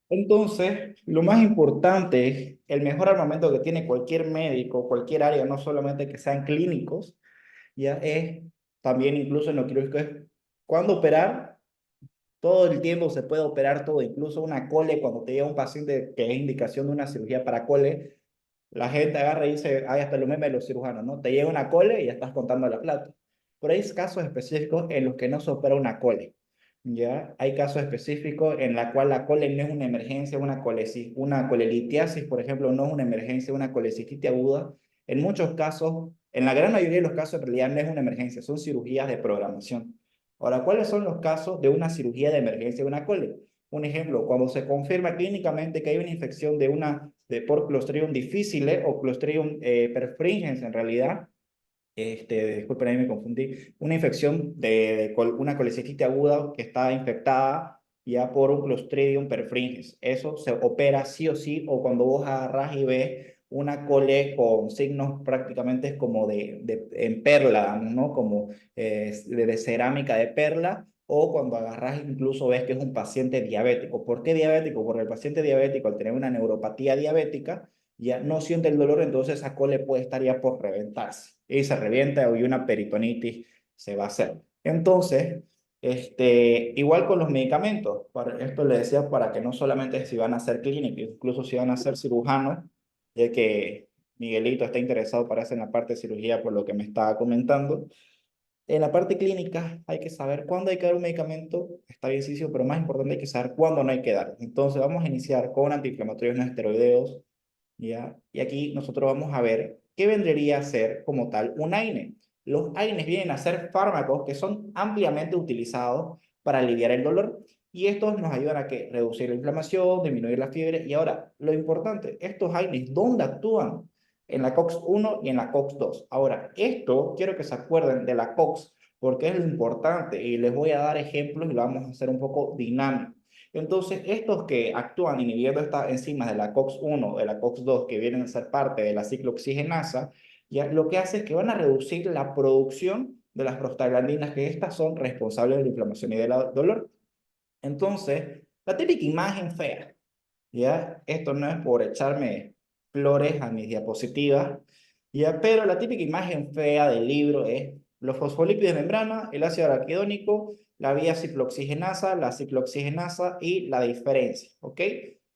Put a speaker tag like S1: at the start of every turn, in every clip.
S1: Entonces, lo más importante, el mejor armamento que tiene cualquier médico, cualquier área, no solamente que sean clínicos, ya es también incluso en lo quirúrgico, es cuándo operar. Todo el tiempo se puede operar todo, incluso una cole, cuando te llega un paciente que es indicación de una cirugía para cole, la gente agarra y dice, hay hasta los memes de los cirujanos, ¿no? Te llega una cole y ya estás contando la plata. Pero hay casos específicos en los que no se opera una cole, ¿ya? Hay casos específicos en la cual la cole no es una emergencia, una colelitiasis, por ejemplo, no es una emergencia, una colecistitis aguda. En muchos casos, en la gran mayoría de los casos, en realidad no es una emergencia, son cirugías de programación. Ahora, ¿cuáles son los casos de una cirugía de emergencia de una cole? Un ejemplo, cuando se confirma clínicamente que hay una infección por Clostridium difficile o Clostridium perfringens en realidad, disculpen, ahí me confundí, una infección una colecistitis aguda que está infectada ya por un Clostridium perfringens. Eso se opera sí o sí, o cuando vos agarrás y ves una cole con signos prácticamente como en perla, ¿no? Como de cerámica de perla, o cuando agarras incluso ves que es un paciente diabético. ¿Por qué diabético? Porque el paciente diabético, al tener una neuropatía diabética, ya no siente el dolor, entonces esa cole puede estar ya por reventarse. Y se revienta y una peritonitis se va a hacer. Entonces, igual con los medicamentos, esto le decía para que no solamente si van a ser clínicos, incluso si van a ser cirujanos, ya que Miguelito está interesado parece en la parte de cirugía por lo que me estaba comentando. En la parte clínica hay que saber cuándo hay que dar un medicamento, está bien, sí, pero más importante hay que saber cuándo no hay que dar. Entonces vamos a iniciar con antiinflamatorios no esteroideos, ¿ya? Y aquí nosotros vamos a ver qué vendría a ser como tal un AINE. Los AINES vienen a ser fármacos que son ampliamente utilizados para aliviar el dolor y estos nos ayudan a que reducir la inflamación, disminuir la fiebre. Y ahora, lo importante, estos AINES, ¿dónde actúan? En la COX-1 y en la COX-2. Ahora, esto quiero que se acuerden de la COX porque es lo importante y les voy a dar ejemplos y lo vamos a hacer un poco dinámico. Entonces, estos que actúan inhibiendo estas enzimas de la COX-1 o de la COX-2 que vienen a ser parte de la ciclooxigenasa, ya lo que hace es que van a reducir la producción de las prostaglandinas, que estas son responsables de la inflamación y del dolor. Entonces, la típica imagen fea, ¿ya? Esto no es por echarme flores a mis diapositivas, ¿ya? Pero la típica imagen fea del libro es los fosfolípidos de membrana, el ácido araquidónico, la vía ciclooxigenasa, la ciclooxigenasa y la diferencia, ¿ok?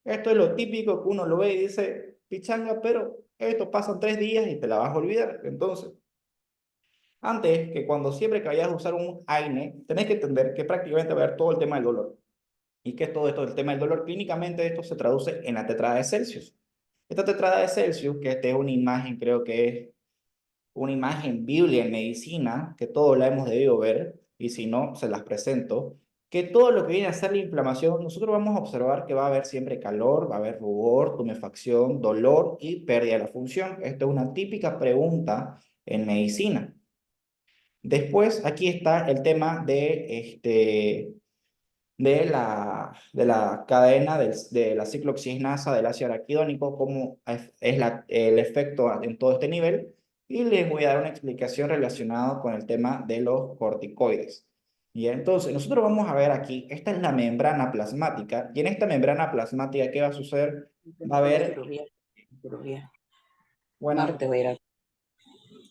S1: Esto es lo típico que uno lo ve y dice, pichanga, pero esto pasa 3 días y te la vas a olvidar. Entonces, antes que cuando siempre que vayas a usar un AINE, tenés que entender que prácticamente va a haber todo el tema del dolor. ¿Y qué es todo esto? El tema del dolor, clínicamente esto se traduce en la tetrada de Celsius. Esta tetrada de Celsius, que esta es una imagen, creo que es una imagen biblia en medicina, que todos la hemos debido ver, y si no, se las presento, que todo lo que viene a ser la inflamación, nosotros vamos a observar que va a haber siempre calor, va a haber rubor, tumefacción, dolor y pérdida de la función. Esto es una típica pregunta en medicina. Después, aquí está el tema de la cadena de la ciclooxigenasa del ácido araquidónico, cómo es el efecto en todo este nivel, y les voy a dar una explicación relacionada con el tema de los corticoides. Y entonces, nosotros vamos a ver aquí, esta es la membrana plasmática, y en esta membrana plasmática, ¿qué va a suceder? Va a haber,
S2: Cirugía, cirugía.
S1: buenas.
S2: Martes voy a ir a...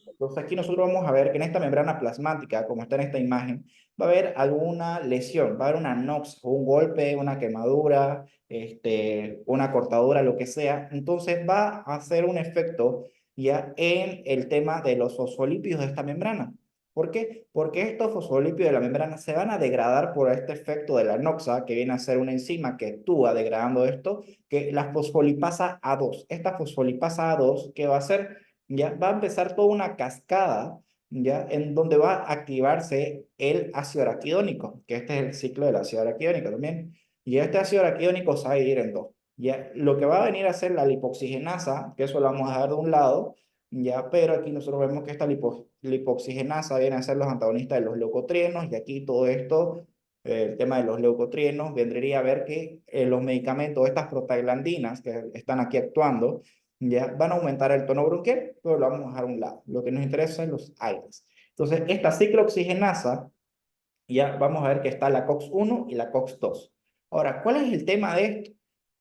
S1: Entonces aquí nosotros vamos a ver que en esta membrana plasmática, como está en esta imagen, va a haber alguna lesión, va a haber una nox, un golpe, una quemadura, una cortadura, lo que sea. Entonces va a hacer un efecto ya en el tema de los fosfolípidos de esta membrana. ¿Por qué? Porque estos fosfolípidos de la membrana se van a degradar por este efecto de la noxa, que viene a ser una enzima que actúa degradando esto, que la fosfolipasa A2. Esta fosfolipasa A2, ¿qué va a hacer? Ya va a empezar toda una cascada, ya en donde va a activarse el ácido araquidónico, que este es el ciclo del ácido araquidónico también. Y este ácido araquidónico se va a dividir en dos. Ya lo que va a venir a ser la lipoxigenasa, que eso lo vamos a dejar de un lado, ya, pero aquí nosotros vemos que esta lipoxigenasa viene a ser los antagonistas de los leucotrienos, y aquí todo esto, el tema de los leucotrienos, vendría a ver que los medicamentos, estas prostaglandinas que están aquí actuando, ya van a aumentar el tono bronquial, pero lo vamos a dejar a un lado. Lo que nos interesa es los aires. Entonces, esta ciclooxigenasa, ya vamos a ver que está la COX-1 y la COX-2. Ahora, ¿cuál es el tema de esto?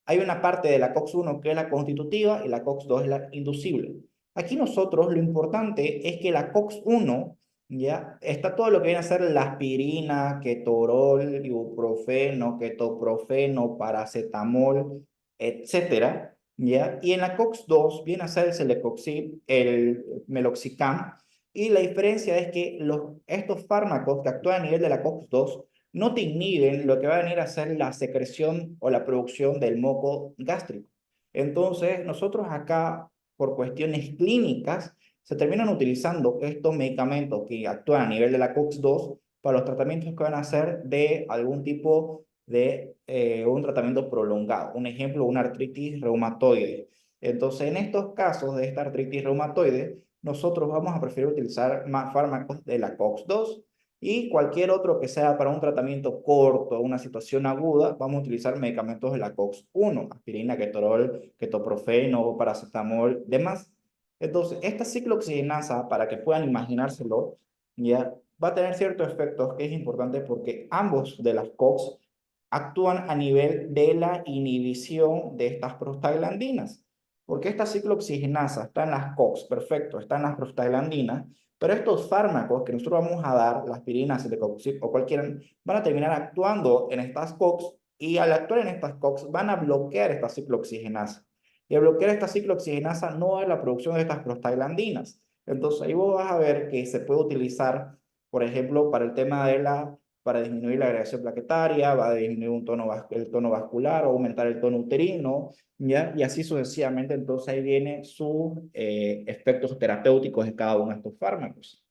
S1: hay una parte de la COX-1 que es la constitutiva y la COX-2 es la inducible. Aquí nosotros lo importante es que la COX-1, ya, está todo lo que viene a ser la aspirina, ketorol, ibuprofeno, ketoprofeno, paracetamol, etcétera, ¿ya? Y en la COX-2 viene a ser el celecoxib, el meloxicam, y la diferencia es que estos fármacos que actúan a nivel de la COX-2 no te inhiben lo que va a venir a ser la secreción o la producción del moco gástrico. Entonces, nosotros acá, por cuestiones clínicas, se terminan utilizando estos medicamentos que actúan a nivel de la COX-2 para los tratamientos que van a ser de algún tipo de un tratamiento prolongado. Un ejemplo, una artritis reumatoide. Entonces, en estos casos de esta artritis reumatoide, nosotros vamos a preferir utilizar más fármacos de la COX-2 y cualquier otro que sea para un tratamiento corto, una situación aguda, vamos a utilizar medicamentos de la COX-1, aspirina, ketorol, ketoprofeno, paracetamol, demás. Entonces, esta ciclooxigenasa, para que puedan imaginárselo, ya va a tener ciertos efectos que es importante porque ambos de las COX actúan a nivel de la inhibición de estas prostaglandinas. Porque esta ciclooxigenasa está en las COX, perfecto, está en las prostaglandinas, pero estos fármacos que nosotros vamos a dar, la aspirina, celecoxib o cualquiera, van a terminar actuando en estas COX y al actuar en estas COX van a bloquear esta ciclooxigenasa. Y al bloquear esta ciclooxigenasa no hay la producción de estas prostaglandinas. Entonces ahí vos vas a ver que se puede utilizar, por ejemplo, para el tema de para disminuir la agregación plaquetaria, va a disminuir el tono vascular o aumentar el tono uterino, ¿ya? Y así sucesivamente, entonces ahí vienen sus efectos terapéuticos de cada uno de estos fármacos.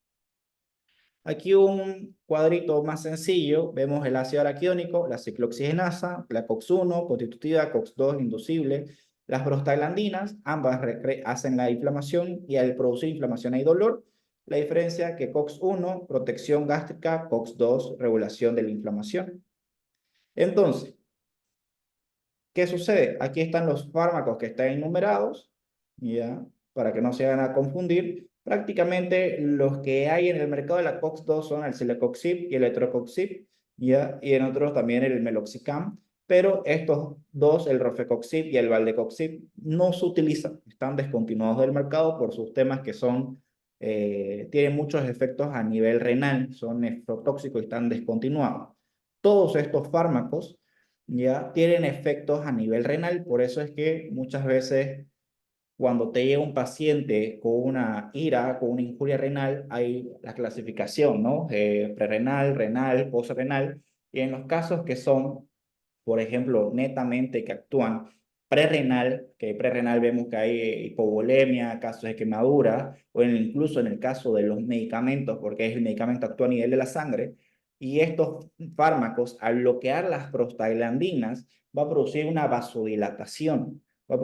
S1: Aquí un cuadrito más sencillo, vemos el ácido araquidónico, la ciclooxigenasa, la COX-1, constitutiva, COX-2, inducible, las prostaglandinas, ambas hacen la inflamación y al producir inflamación hay dolor. La diferencia que COX-1, protección gástrica, COX-2, regulación de la inflamación. Entonces, ¿qué sucede? Aquí están los fármacos que están enumerados, ¿ya? Para que no se vayan a confundir. Prácticamente los que hay en el mercado de la COX-2 son el celecoxib y el etrocoxib, ¿ya? Y en otros también el meloxicam. Pero estos dos, el rofecoxib y el valdecoxib, no se utilizan. Están descontinuados del mercado por sus temas que son, tienen muchos efectos a nivel renal, son nefrotóxicos y están descontinuados. Todos estos fármacos ya tienen efectos a nivel renal, por eso es que muchas veces cuando te llega un paciente con una IRA, con una injuria renal, hay la clasificación, ¿no? Prerrenal, renal, posrenal, y en los casos que son, por ejemplo, netamente que actúan prerrenal, que prerrenal vemos que hay hipovolemia, casos de quemadura, o incluso en el caso de los medicamentos, porque el medicamento actúa a nivel de la sangre, y estos fármacos, al bloquear las prostaglandinas, va a producir una vasodilatación, va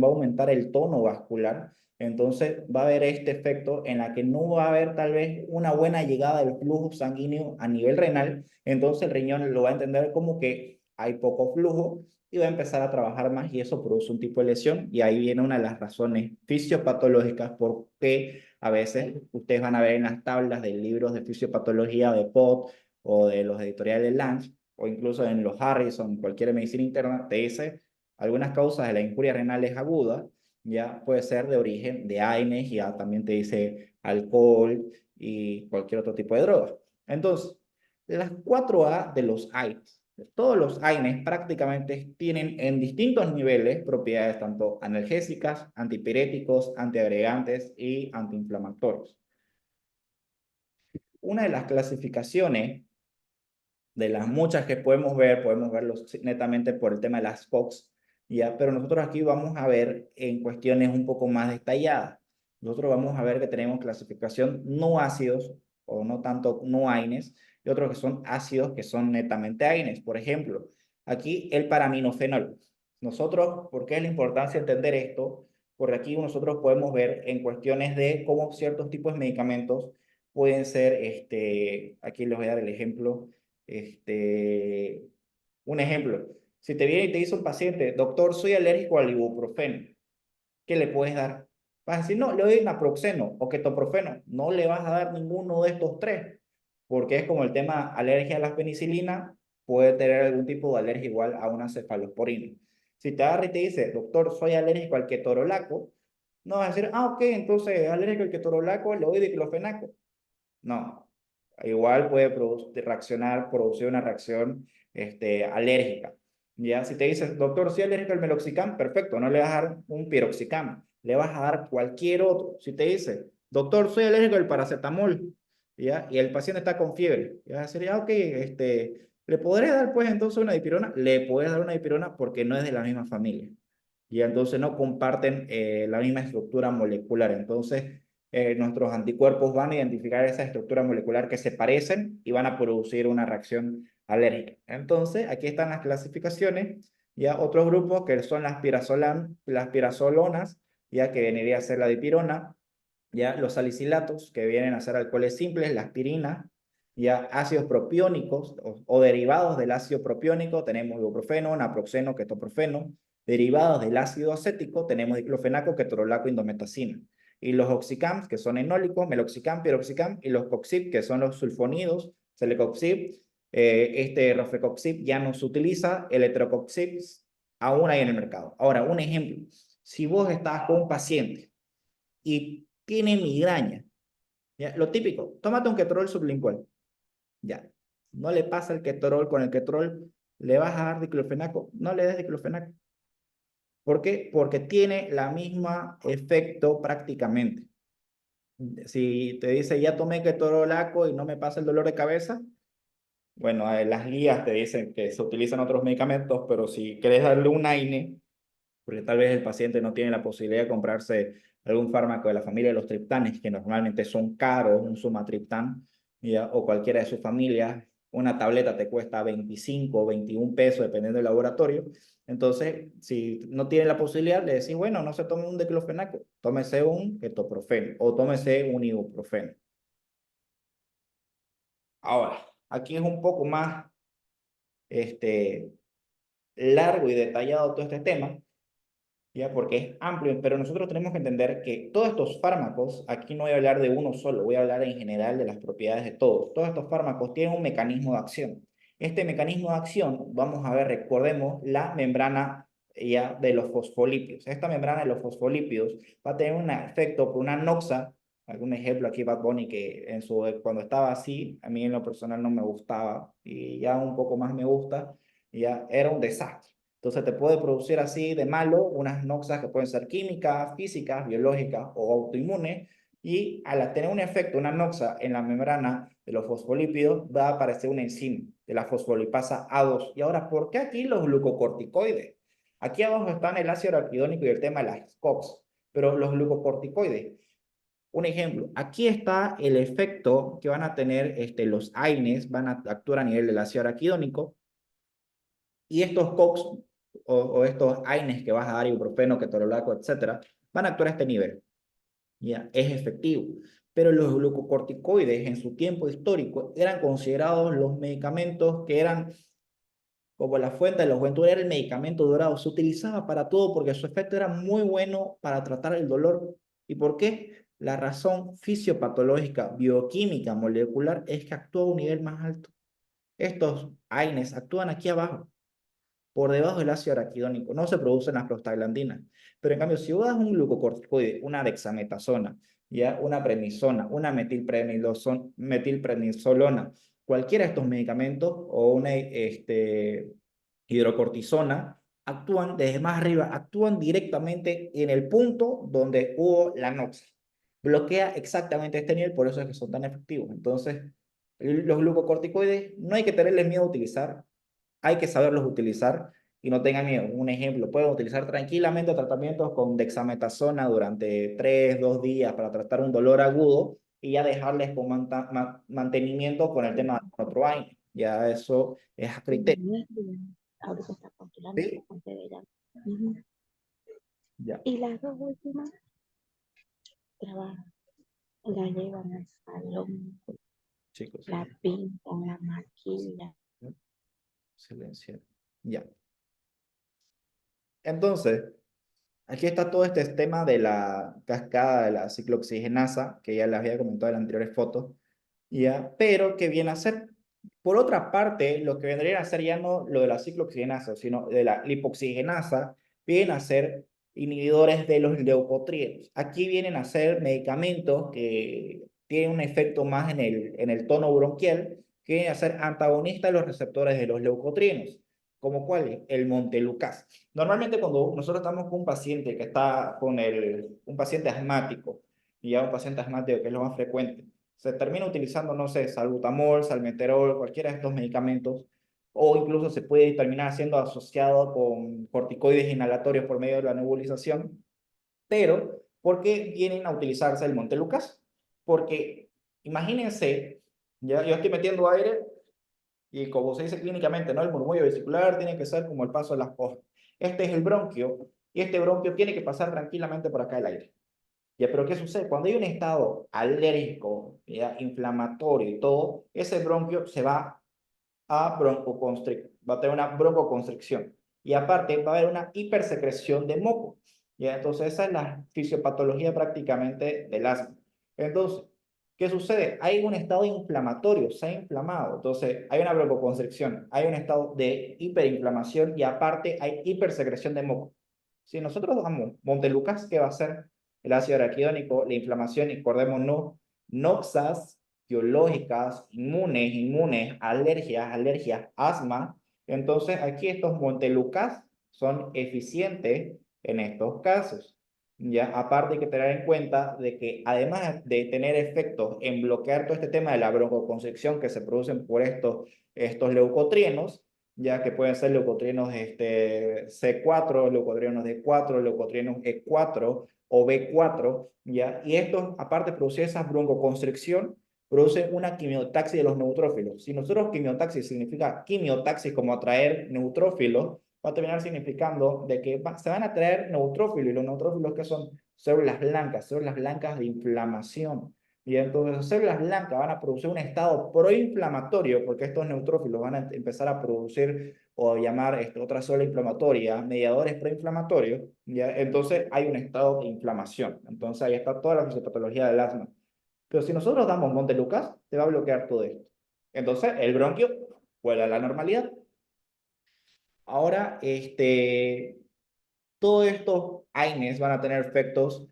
S1: a aumentar el tono vascular, entonces va a haber este efecto en la que no va a haber tal vez una buena llegada del flujo sanguíneo a nivel renal, entonces el riñón lo va a entender como que hay poco flujo y va a empezar a trabajar más y eso produce un tipo de lesión y ahí viene una de las razones fisiopatológicas por qué a veces ustedes van a ver en las tablas de libros de fisiopatología de Pott o de los editoriales Lange o incluso en los Harrison, cualquier medicina interna, te dice algunas causas de la injuria renal es aguda, ya puede ser de origen de AINES, ya también te dice alcohol y cualquier otro tipo de droga. Entonces, las 4A de los AINES. Todos los AINES prácticamente tienen en distintos niveles propiedades tanto analgésicas, antipiréticos, antiagregantes y antiinflamatorios. Una de las clasificaciones de las muchas que podemos verlos netamente por el tema de las COX, ¿ya? Pero nosotros aquí vamos a ver en cuestiones un poco más detalladas. Nosotros vamos a ver que tenemos clasificación no ácidos o no tanto no AINES y otros que son ácidos que son netamente AINES. Por ejemplo, aquí el paraminofenol. Nosotros, ¿por qué es la importancia de entender esto? Porque aquí nosotros podemos ver en cuestiones de cómo ciertos tipos de medicamentos pueden ser, aquí les voy a dar el ejemplo, este, un ejemplo, si te viene y te dice un paciente, doctor, soy alérgico al ibuprofeno, ¿qué le puedes dar? Vas a decir, no, le doy naproxeno o ketoprofeno. No le vas a dar ninguno de estos tres, porque es como el tema alergia a la penicilina. puede tener algún tipo de alergia igual a una cefalosporina. Si te agarra y te dice, doctor, soy alérgico al ketorolaco, no vas a decir, ah, ok, entonces es alérgico al ketorolaco, le doy diclofenaco. No, igual puede producir una reacción alérgica. Ya, si te dices, doctor, soy alérgico al meloxicam, perfecto, no le vas a dar un piroxicam, le vas a dar cualquier otro. Si te dice, doctor, soy alérgico al paracetamol, ya, y el paciente está con fiebre, y vas a decir, ya, ok, ¿le podré dar pues entonces una dipirona? Le puedes dar una dipirona porque no es de la misma familia. Y entonces no comparten la misma estructura molecular. Entonces, nuestros anticuerpos van a identificar esa estructura molecular que se parecen y van a producir una reacción alérgica. Entonces, aquí están las clasificaciones, ya otros grupos que son las pirazolonas, ya que vendría a ser la dipirona, ya los salicilatos, que vienen a ser alcoholes simples, la aspirina, ya ácidos propiónicos o derivados del ácido propiónico, tenemos ibuprofeno, naproxeno, ketoprofeno, derivados del ácido acético, tenemos diclofenaco, ketorolaco, indometacina. Y los oxicams, que son enólicos, meloxicam, piroxicam, y los coxib, que son los sulfonidos, celecoxib, rofecoxib ya no se utiliza, el heterocoxib aún hay en el mercado. Ahora, un ejemplo, si vos estás con un paciente y tiene migraña, ¿ya? Lo típico, tómate un ketorol sublingual, ya, no le pasa el ketorol, con el ketorol le vas a dar diclofenaco, no le des diclofenaco. ¿Por qué? Porque tiene la misma efecto prácticamente. Si te dice, ya tomé ketorolaco y no me pasa el dolor de cabeza, bueno, las guías te dicen que se utilizan otros medicamentos, pero si quieres darle un AINE, porque tal vez el paciente no tiene la posibilidad de comprarse algún fármaco de la familia de los triptanes, que normalmente son caros, un sumatriptán, ¿ya? O cualquiera de sus familias, una tableta te cuesta 25 o 21 pesos, dependiendo del laboratorio. Entonces, si no tiene la posibilidad, le decís, bueno, no se tome un diclofenaco, tómese un ketoprofeno o tómese un ibuprofeno. Ahora, aquí es un poco más este, largo y detallado todo este tema, ya porque es amplio, pero nosotros tenemos que entender que todos estos fármacos, aquí no voy a hablar de uno solo, voy a hablar en general de las propiedades de todos. Todos estos fármacos tienen un mecanismo de acción. Este mecanismo de acción, vamos a ver, recordemos la membrana ya de los fosfolípidos. Esta membrana de los fosfolípidos va a tener un efecto con una noxa, algún ejemplo aquí Bad Bunny que cuando estaba así, a mí en lo personal no me gustaba y ya un poco más me gusta, ya era un desastre. Entonces te puede producir así de malo unas noxas que pueden ser químicas, físicas, biológicas o autoinmunes, y al tener un efecto, una noxa en la membrana de los fosfolípidos, va a aparecer una enzima de la fosfolipasa A2. Y ahora, ¿por qué aquí los glucocorticoides? Aquí abajo están el ácido araquidónico y el tema de las COX, pero los glucocorticoides, un ejemplo, aquí está el efecto que van a tener los AINES, van a actuar a nivel del ácido araquidónico, y estos COX o estos AINES que vas a dar, ibuprofeno, ketorolaco, etcétera, van a actuar a este nivel. Ya, es efectivo. Pero los glucocorticoides en su tiempo histórico eran considerados los medicamentos que eran como la fuente de la juventud, era el medicamento dorado. Se utilizaba para todo porque su efecto era muy bueno para tratar el dolor. ¿Y por qué? La razón fisiopatológica, bioquímica, molecular es que actúa a un nivel más alto. Estos AINES actúan aquí abajo por debajo del ácido araquidónico, no se producen las prostaglandinas. Pero en cambio, si vos das un glucocorticoide, una dexametasona, ya, una prednisona, una metilprednisolona, cualquiera de estos medicamentos o una hidrocortisona, actúan desde más arriba, actúan directamente en el punto donde hubo la noxa. Bloquea exactamente este nivel, por eso es que son tan efectivos. Entonces, los glucocorticoides no hay que tenerles miedo a utilizar, hay que saberlos utilizar y no tengan miedo. Un ejemplo, pueden utilizar tranquilamente tratamientos con dexametasona durante 3, 2 días para tratar un dolor agudo y ya dejarles con mantenimiento con el tema de otro año. Ya eso es a criterio.
S2: Ahorita está postulando
S1: Sí,
S2: por Pontevedra. Ujú.
S1: ya,
S2: Y las dos últimas trabajan, la llevan al salón,
S1: chicos.
S2: la pintan, la maquillan.
S1: Silencio. Ya. Entonces, aquí está todo este tema de la cascada de la ciclooxigenasa, que ya les había comentado en las anteriores fotos, ya, pero ¿qué viene a hacer? Por otra parte, lo que vendrían a ser ya no lo de la ciclooxigenasa, sino de la lipoxigenasa, vienen a ser inhibidores de los leucotrienos. Aquí vienen a ser medicamentos que tienen un efecto más en el tono bronquial, que vienen a ser antagonistas de los receptores de los leucotrienos. ¿Como cuál? El montelukast. Normalmente cuando nosotros estamos con un paciente que está con un paciente asmático, y ya un paciente asmático que es lo más frecuente, se termina utilizando, no sé, salbutamol, salmeterol, cualquiera de estos medicamentos, o incluso se puede terminar siendo asociado con corticoides inhalatorios por medio de la nebulización. Pero, ¿por qué vienen a utilizarse el Montelukast? Porque, imagínense, ya yo estoy metiendo aire y como se dice clínicamente, ¿no? El murmullo vesicular tiene que ser como el paso de las hojas. Este es el bronquio, y este bronquio tiene que pasar tranquilamente por acá el aire. Ya, pero ¿qué sucede? Cuando hay un estado alérgico, ya, inflamatorio y todo, ese bronquio se va a broncoconstricción, va a tener una broncoconstricción. Y aparte va a haber una hipersecreción de moco. ¿Ya? Entonces esa es la fisiopatología prácticamente del asma. Entonces, ¿qué sucede? Hay un estado inflamatorio, se ha inflamado. Entonces hay una broncoconstricción, hay un estado de hiperinflamación y aparte hay hipersecreción de moco. Si nosotros damos Montelukast, ¿qué va a hacer? El ácido araquidónico, la inflamación, y acordémonos, noxas biológicas, inmunes, alergias, asma. Entonces, aquí estos Montelukast son eficientes en estos casos. Ya, aparte hay que tener en cuenta de que además de tener efectos en bloquear todo este tema de la broncoconstricción que se producen por estos leucotrienos, ya que pueden ser leucotrienos C4, leucotrienos D4, leucotrienos E4 o B4, ya, y estos, aparte de producir esa broncoconstricción, produce una quimiotaxis de los neutrófilos. Si nosotros quimiotaxis significa quimiotaxis como atraer neutrófilos, va a terminar significando de que se van a atraer neutrófilos, y los neutrófilos que son células blancas de inflamación. Y entonces las células blancas van a producir un estado proinflamatorio porque estos neutrófilos van a empezar a producir o llamar otra célula inflamatoria, mediadores proinflamatorios, ¿ya? Entonces hay un estado de inflamación. Entonces ahí está toda la fisiopatología del asma. Pero si nosotros damos Montelukast, te va a bloquear todo esto. Entonces, el bronquio vuelve a la normalidad. Ahora, todos estos AINES van a tener efectos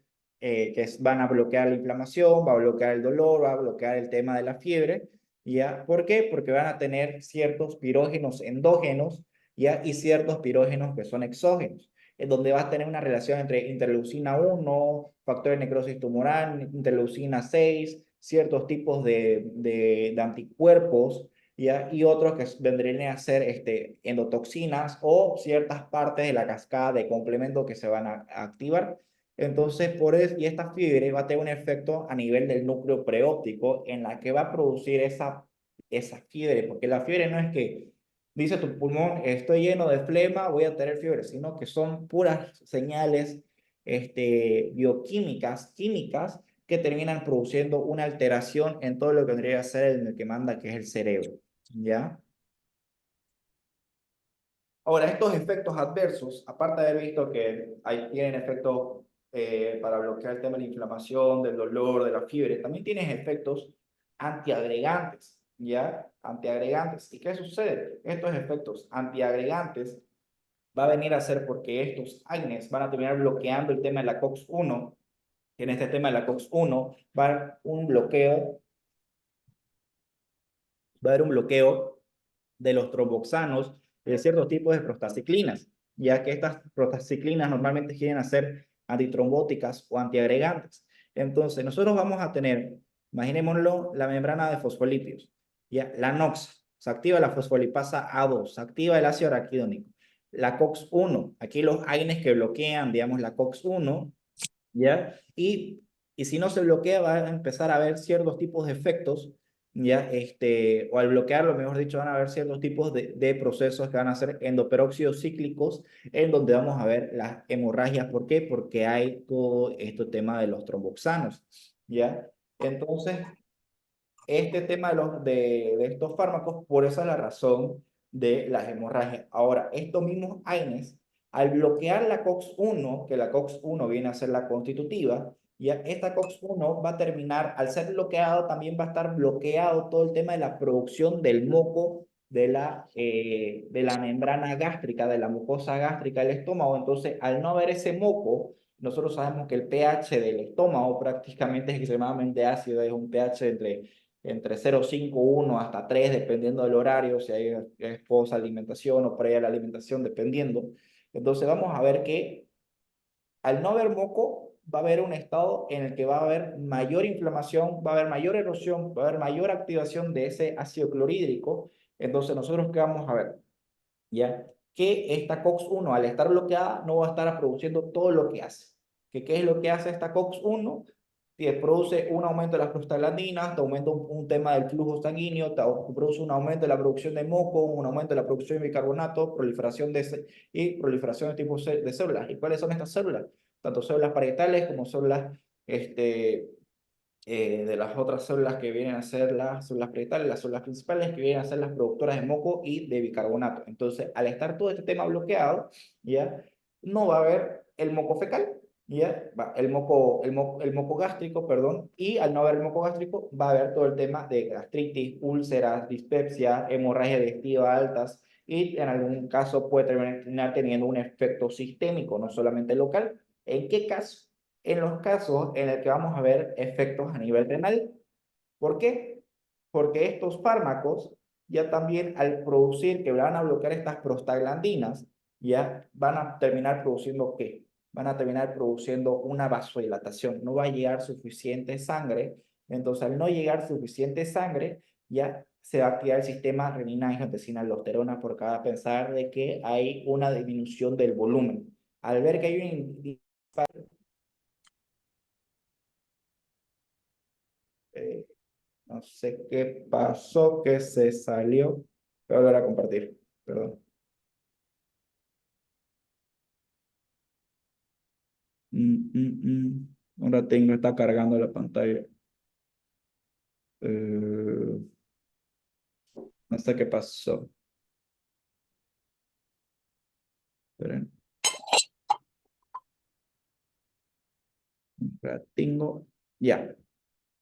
S1: van a bloquear la inflamación, va a bloquear el dolor, va a bloquear el tema de la fiebre, ¿ya? ¿Por qué? Porque van a tener ciertos pirógenos endógenos, ¿ya? Y ciertos pirógenos que son exógenos, en donde va a tener una relación entre interleucina 1, factor de necrosis tumoral, interleucina 6, ciertos tipos de anticuerpos, ¿ya? Y otros que vendrían a ser endotoxinas o ciertas partes de la cascada de complemento que se van a activar. Entonces, por eso, y esta fiebre va a tener un efecto a nivel del núcleo preóptico en la que va a producir esa fiebre, porque la fiebre no es que dice tu pulmón, estoy lleno de flema, voy a tener fiebre, sino que son puras señales bioquímicas, químicas, que terminan produciendo una alteración en todo lo que tendría que ser el que manda, que es el cerebro, ¿ya? Ahora, estos efectos adversos, aparte de haber visto que tienen efectos para bloquear el tema de la inflamación, del dolor, de la fiebre, también tienen efectos antiagregantes, ¿ya? Antiagregantes. ¿Y qué sucede? Estos efectos antiagregantes va a venir a ser porque estos AINES van a terminar bloqueando el tema de la COX-1. En este tema de la COX-1 va a haber un bloqueo, va a haber un bloqueo de los tromboxanos de ciertos tipos de prostaciclinas, ya que estas prostaciclinas normalmente quieren hacer antitrombóticas o antiagregantes. Entonces, nosotros vamos a tener, imaginémoslo, la membrana de fosfolípidos, ya, la NOx, se activa la fosfolipasa A2, se activa el ácido araquidónico, la COX-1, aquí los AINES que bloquean, digamos, la COX-1, ¿ya? Y si no se bloquea, va a empezar a haber ciertos tipos de efectos, ¿ya? O al bloquearlo, mejor dicho, van a haber ciertos tipos de procesos que van a ser endoperóxidos cíclicos, en donde vamos a ver las hemorragias. ¿Por qué? Porque hay todo este tema de los tromboxanos, ¿ya? Entonces, este tema de estos fármacos, por esa es la razón de las hemorragias. Ahora, estos mismos AINES, al bloquear la COX-1, que la COX-1 viene a ser la constitutiva, ya esta COX-1 va a terminar, al ser bloqueado, también va a estar bloqueado todo el tema de la producción del moco de la membrana gástrica, de la mucosa gástrica del estómago. Entonces, al no haber ese moco, nosotros sabemos que el pH del estómago prácticamente es extremadamente ácido, es un pH entre 0,5, 1 hasta 3, dependiendo del horario, si hay post alimentación o pre la alimentación, dependiendo. Entonces vamos a ver que al no haber moco, va a haber un estado en el que va a haber mayor inflamación, va a haber mayor erosión, va a haber mayor activación de ese ácido clorhídrico. Entonces nosotros, ¿qué vamos a ver? ¿Ya? Que esta COX-1 al estar bloqueada no va a estar produciendo todo lo que hace. ¿Qué es lo que hace esta COX-1? Que produce un aumento de las prostaglandinas, te aumenta un tema del flujo sanguíneo, te produce un aumento de la producción de moco, un aumento de la producción de bicarbonato, proliferación y proliferación de tipos de células. ¿Y cuáles son estas células? Tanto células parietales como células de las otras células que vienen a ser las células parietales, las células principales que vienen a ser las productoras de moco y de bicarbonato. Entonces, al estar todo este tema bloqueado, ya no va a haber el moco fecal, ya va, el moco gástrico, perdón, y al no haber el moco gástrico va a haber todo el tema de gastritis, úlceras, dispepsia, hemorragia digestiva altas y en algún caso puede terminar teniendo un efecto sistémico, no solamente local. ¿En qué caso? En los casos en el que vamos a ver efectos a nivel renal. ¿Por qué? Porque estos fármacos ya también al producir, que van a bloquear estas prostaglandinas, ya van a terminar produciendo ¿qué? Van a terminar produciendo una vasodilatación. No va a llegar suficiente sangre. Entonces, al no llegar suficiente sangre, ya se va a activar el sistema renina-angiotensina-aldosterona por cada pensar de que hay una disminución del volumen. Al ver que hay un eh, no sé qué pasó, que se salió. Voy a volver a compartir, perdón. Ahora tengo, está cargando la pantalla. Eh, no sé qué pasó. Esperen, la tengo. Ya.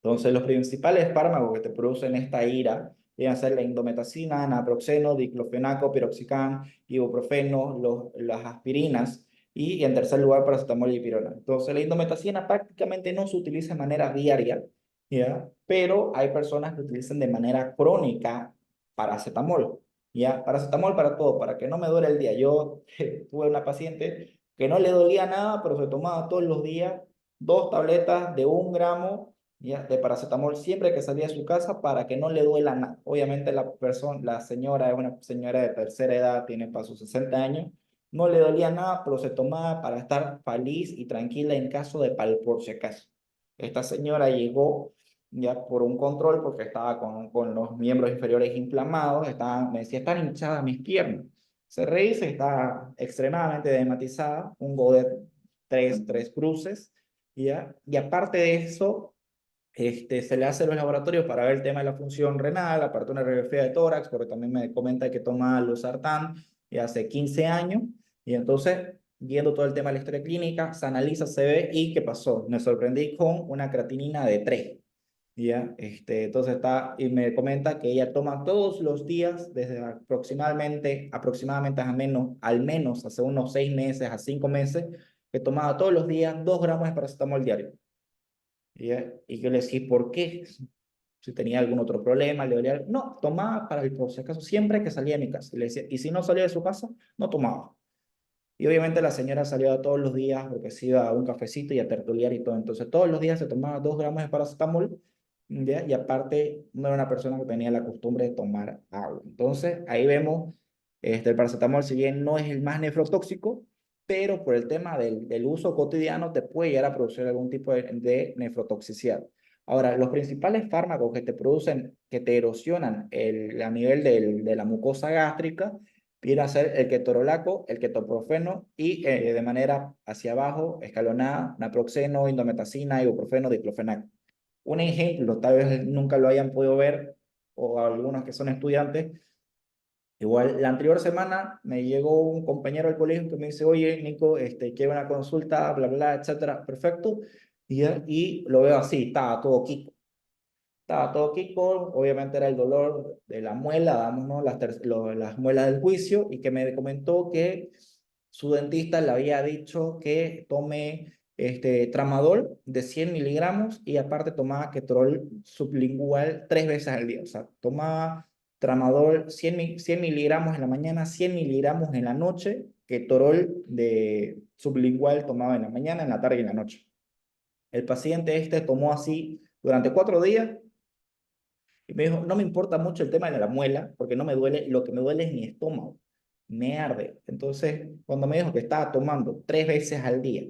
S1: Entonces, los principales fármacos que te producen esta ira vienen a ser la indometacina, naproxeno, diclofenaco, piroxicam, ibuprofeno, las aspirinas y en tercer lugar paracetamol y dipirona. Entonces, la indometacina prácticamente no se utiliza de manera diaria, ¿ya? Pero hay personas que utilizan de manera crónica paracetamol, ¿ya? Paracetamol para todo, para que no me duele el día. Yo tuve una paciente que no le dolía nada, pero se tomaba todos los días 2 tabletas de 1 gramo, ya, de paracetamol siempre que salía de su casa para que no le duela nada. Obviamente la señora es una señora de tercera edad, tiene para sus 60 años, no le dolía nada, pero se tomaba para estar feliz y tranquila en caso de por si acaso. Esta señora llegó ya por un control porque estaba con los miembros inferiores inflamados, me decía, están hinchadas mis piernas. Se revisa y está extremadamente edmatizada, un Godet tres cruces, ¿ya? Y aparte de eso, se le hace los laboratorios para ver el tema de la función renal, aparte una radiografía de tórax, porque también me comenta que toma losartán y hace 15 años, y entonces, viendo todo el tema de la historia clínica, se analiza, se ve, y ¿qué pasó? Me sorprendí con una creatinina de 3, ¿ya? Entonces y me comenta que ella toma todos los días, desde aproximadamente al menos hace unos 6 meses a 5 meses, que tomaba todos los días 2 gramos de paracetamol diario. Y yo le decía, ¿por qué? Si tenía algún otro problema, le dolía. No, tomaba para el por si acaso, siempre que salía de mi casa. Y le decía, y si no salía de su casa, no tomaba. Y obviamente la señora salía todos los días porque se iba a un cafecito y a tertuliar y todo. Entonces todos los días se tomaba 2 gramos de paracetamol, ¿ya? Y aparte no era una persona que tenía la costumbre de tomar agua. Entonces ahí vemos, el paracetamol, si bien no es el más nefrotóxico, pero por el tema del uso cotidiano te puede llegar a producir algún tipo de nefrotoxicidad. Ahora, los principales fármacos que te producen, que te erosionan a nivel de la mucosa gástrica, viene a ser el ketorolaco, el ketoprofeno y de manera hacia abajo, escalonada, naproxeno, indometacina, ibuprofeno, diclofenac. Un ejemplo, tal vez nunca lo hayan podido ver, o algunos que son estudiantes. Igual, la anterior semana me llegó un compañero del colegio que me dice, oye, Nico, quiero una consulta, bla, bla, etcétera. Perfecto. y lo veo así, estaba todo quito. Estaba todo Kiko, obviamente era el dolor de la muela, damos, ¿no? Las muelas del juicio, y que me comentó que su dentista le había dicho que tome tramadol de 100 miligramos y aparte tomaba ketorol sublingual 3 veces al día. O sea, tomaba tramadol 100 miligramos en la mañana, 100 miligramos en la noche, ketorol de sublingual tomaba en la mañana, en la tarde y en la noche. El paciente tomó así durante 4 días y me dijo, no me importa mucho el tema de la muela, porque no me duele, lo que me duele es mi estómago, me arde. Entonces, cuando me dijo que estaba tomando 3 veces al día,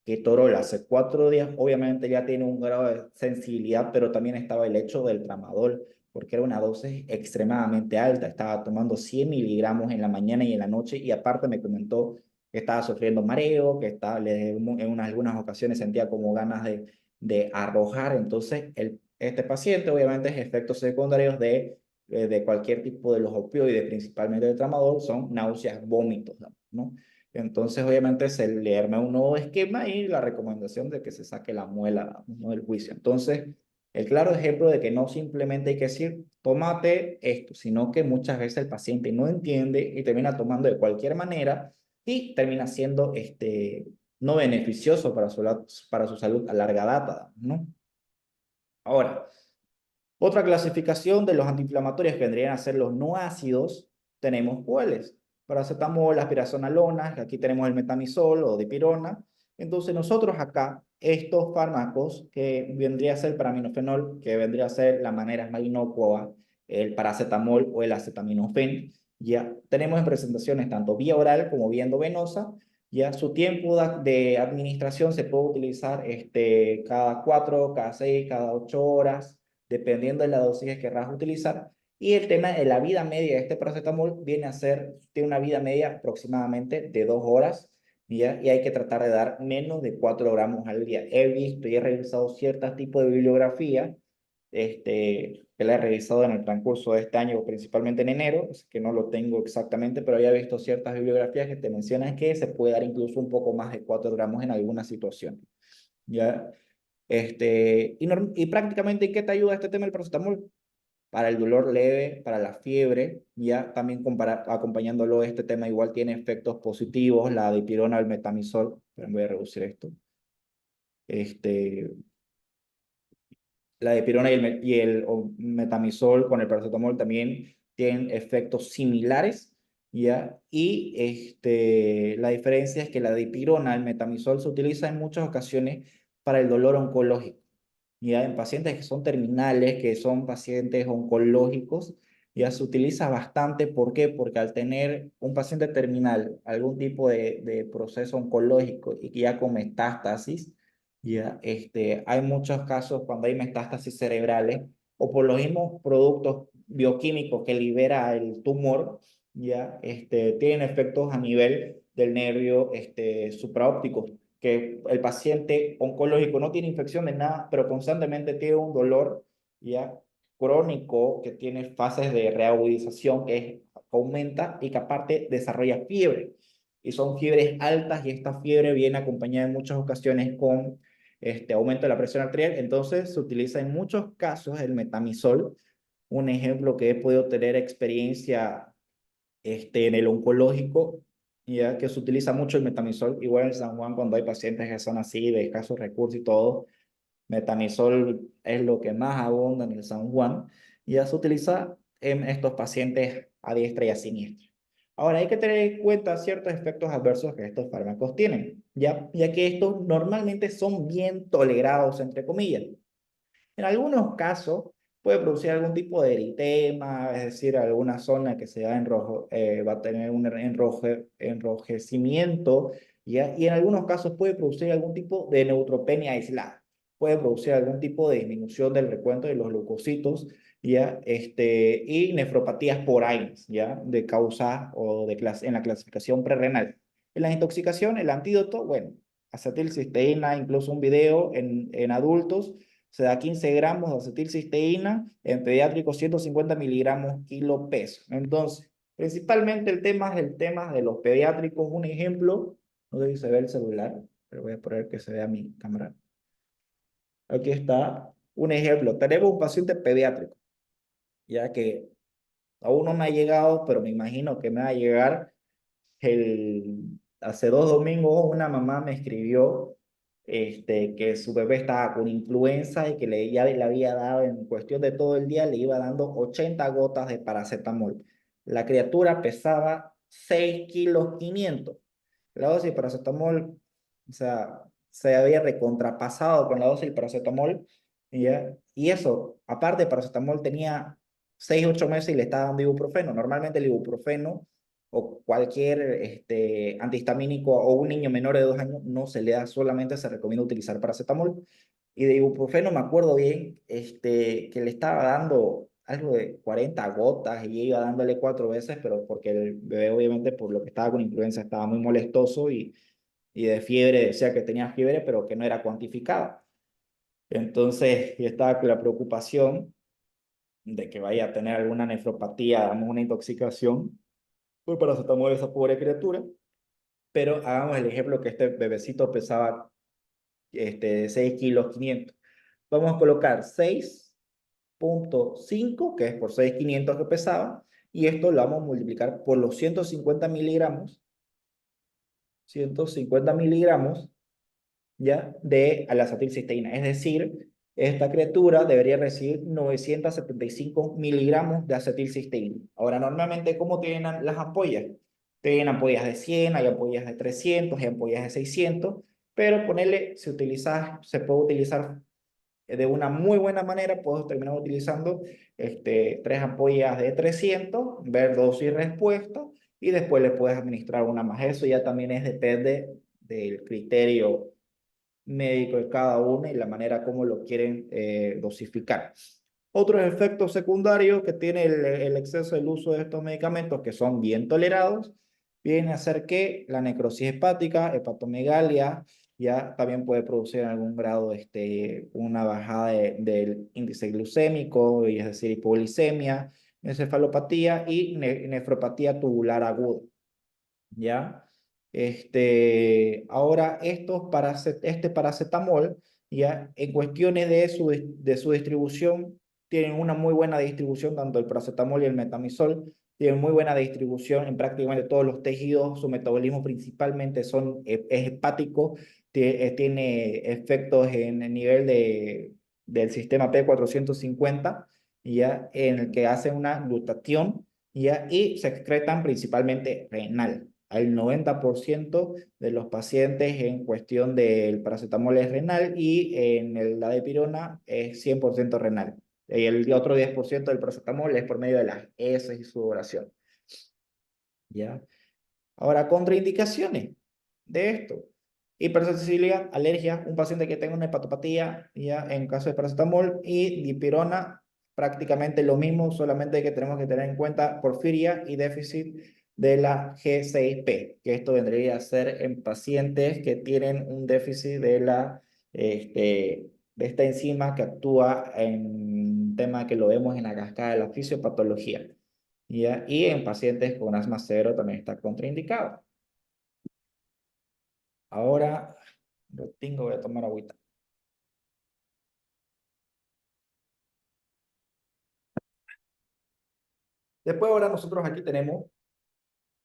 S1: que Torol hace 4 días, obviamente ya tiene un grado de sensibilidad, pero también estaba el hecho del tramadol, porque era una dosis extremadamente alta, estaba tomando 100 miligramos en la mañana y en la noche, y aparte me comentó que estaba sufriendo mareo, que estaba, algunas ocasiones sentía como ganas de arrojar. Entonces este paciente obviamente es efectos secundarios de cualquier tipo de los opioides, principalmente del tramadol, son náuseas, vómitos, ¿no? Entonces obviamente se le arma un nuevo esquema y la recomendación de que se saque la muela, ¿no? Del juicio. Entonces, el claro ejemplo de que no simplemente hay que decir, tómate esto, sino que muchas veces el paciente no entiende y termina tomando de cualquier manera y termina siendo no beneficioso para su salud a larga data, ¿no? Ahora, otra clasificación de los antiinflamatorios que vendrían a ser los no ácidos, tenemos cuáles. Paracetamol, aspirazonolona, aquí tenemos el metamizol o dipirona. Entonces nosotros acá, estos fármacos que vendría a ser paraminofenol, que vendría a ser la manera más inocua, el paracetamol o el acetaminofén, ya tenemos en presentaciones tanto vía oral como vía endovenosa. Ya su tiempo de administración se puede utilizar cada 4, cada 6, cada 8 horas, dependiendo de la dosis que querrás utilizar. Y el tema de la vida media de este paracetamol viene a ser, tiene una vida media aproximadamente de 2 horas, ¿ya? Y hay que tratar de dar menos de 4 gramos al día. He visto y he revisado ciertos tipos de bibliografía, que la he revisado en el transcurso de este año, principalmente en enero, es que no lo tengo exactamente, pero había visto ciertas bibliografías que te mencionan que se puede dar incluso un poco más de 4 gramos en algunas situaciones, ¿ya? Y prácticamente, ¿en qué te ayuda este tema del paracetamol? Para el dolor leve, para la fiebre, ya también acompañándolo este tema igual tiene efectos positivos, la dipirona, el metamizol, pero voy a reducir esto, este, la dipirona y el metamizol con el paracetamol también tienen efectos similares, ¿ya? Y la diferencia es que la dipirona, el metamizol, se utiliza en muchas ocasiones para el dolor oncológico, ya en pacientes que son terminales, que son pacientes oncológicos, ya se utiliza bastante. ¿Por qué? Porque al tener un paciente terminal, algún tipo de proceso oncológico y que ya con metástasis, ya hay muchos casos cuando hay metástasis cerebrales o por los mismos productos bioquímicos que libera el tumor, ya tienen efectos a nivel del nervio supraóptico, que el paciente oncológico no tiene infección de nada, pero constantemente tiene un dolor ya crónico que tiene fases de reagudización aumenta y que aparte desarrolla fiebre. Y son fiebres altas y esta fiebre viene acompañada en muchas ocasiones con aumento de la presión arterial. Entonces se utiliza en muchos casos el metamizol. Un ejemplo que he podido tener experiencia en el oncológico, ya que se utiliza mucho el metamizol, igual en San Juan cuando hay pacientes que son así de escasos recursos y todo, metamizol es lo que más abunda en el San Juan, y ya se utiliza en estos pacientes a diestra y a siniestra. Ahora hay que tener en cuenta ciertos efectos adversos que estos fármacos tienen, ya que estos normalmente son bien tolerados, entre comillas. En algunos casos puede producir algún tipo de eritema, es decir, alguna zona que se va a tener un enrojecimiento, ¿ya? Y en algunos casos puede producir algún tipo de neutropenia aislada, puede producir algún tipo de disminución del recuento de los leucocitos, ¿ya? Y nefropatías por AINES, ¿ya? De causa o en la clasificación prerrenal. En la intoxicación, el antídoto, bueno, acetilcisteína, incluso un video en adultos se da 15 gramos de acetilcisteína, en pediátricos 150 miligramos kilo peso. Entonces, principalmente el tema es el tema de los pediátricos. Un ejemplo, no sé si se ve el celular, pero voy a poner que se vea mi cámara. Aquí está un ejemplo. Tenemos un paciente pediátrico, ya que aún no me ha llegado, pero me imagino que me va a llegar. Hace 2 domingos una mamá me escribió que su bebé estaba con influenza y que ya le había dado en cuestión de todo el día, le iba dando 80 gotas de paracetamol. La criatura pesaba 6 kilos 500. La dosis de paracetamol, o sea, se había recontrapasado con la dosis de paracetamol. ¿Ya? Y eso, aparte de paracetamol, tenía 6 8 meses y le estaba dando ibuprofeno. Normalmente el ibuprofeno o cualquier antihistamínico o un niño menor de 2 años no se le da, solamente se recomienda utilizar paracetamol. Y de ibuprofeno me acuerdo bien que le estaba dando algo de 40 gotas y iba dándole 4 veces, pero porque el bebé obviamente por lo que estaba con influenza estaba muy molestoso y de fiebre decía que tenía fiebre, pero que no era cuantificada. Entonces yo estaba con la preocupación de que vaya a tener alguna nefropatía, damos una intoxicación por paracetamol esa pobre criatura. Pero hagamos el ejemplo que este bebecito pesaba 6 kilos 500. Vamos a colocar 6,5, que es por 6,500 que pesaba, y esto lo vamos a multiplicar por los 150 miligramos, 150 miligramos, ¿ya? De alacetilcisteína. Es decir, esta criatura debería recibir 975 miligramos de acetilcisteína. Ahora, normalmente, ¿cómo tienen las ampollas? Tienen ampollas de 100, hay ampollas de 300, hay ampollas de 600, pero ponerle, se puede utilizar de una muy buena manera. Puedo terminar utilizando 3 ampollas de 300, ver dosis y respuesta, y después le puedes administrar una más. Eso ya también depende del criterio médico de cada uno y la manera como lo quieren dosificar. Otros efectos secundarios que tiene el exceso del uso de estos medicamentos, que son bien tolerados, viene a ser que la necrosis hepática, hepatomegalia, ya también puede producir en algún grado una bajada del índice glucémico, y es decir, hipoglicemia, encefalopatía y nefropatía tubular aguda. ¿Ya? Ahora, este paracetamol, ¿ya? En cuestiones de su distribución, tienen una muy buena distribución, tanto el paracetamol y el metamizol, tienen muy buena distribución en prácticamente todos los tejidos. Su metabolismo principalmente es hepático, tiene efectos en el nivel del sistema P450, ¿ya? En el que hace una glutatión, ¿ya? Y se excretan principalmente renal. Al 90% de los pacientes en cuestión del paracetamol es renal, y en la dipirona es 100% renal. Y el otro 10% del paracetamol es por medio de las heces y sudoración. ¿Ya? Ahora, contraindicaciones de esto. Hipersensibilidad, alergia, un paciente que tenga una hepatopatía, ya en caso de paracetamol, y dipirona, prácticamente lo mismo, solamente que tenemos que tener en cuenta porfiria y déficit de la G6P, que esto vendría a ser en pacientes que tienen un déficit de esta enzima que actúa en tema que lo vemos en la cascada de la fisiopatología. ¿Ya? Y en pacientes con asma severo también está contraindicado. Ahora, voy a tomar agüita. Después ahora nosotros aquí tenemos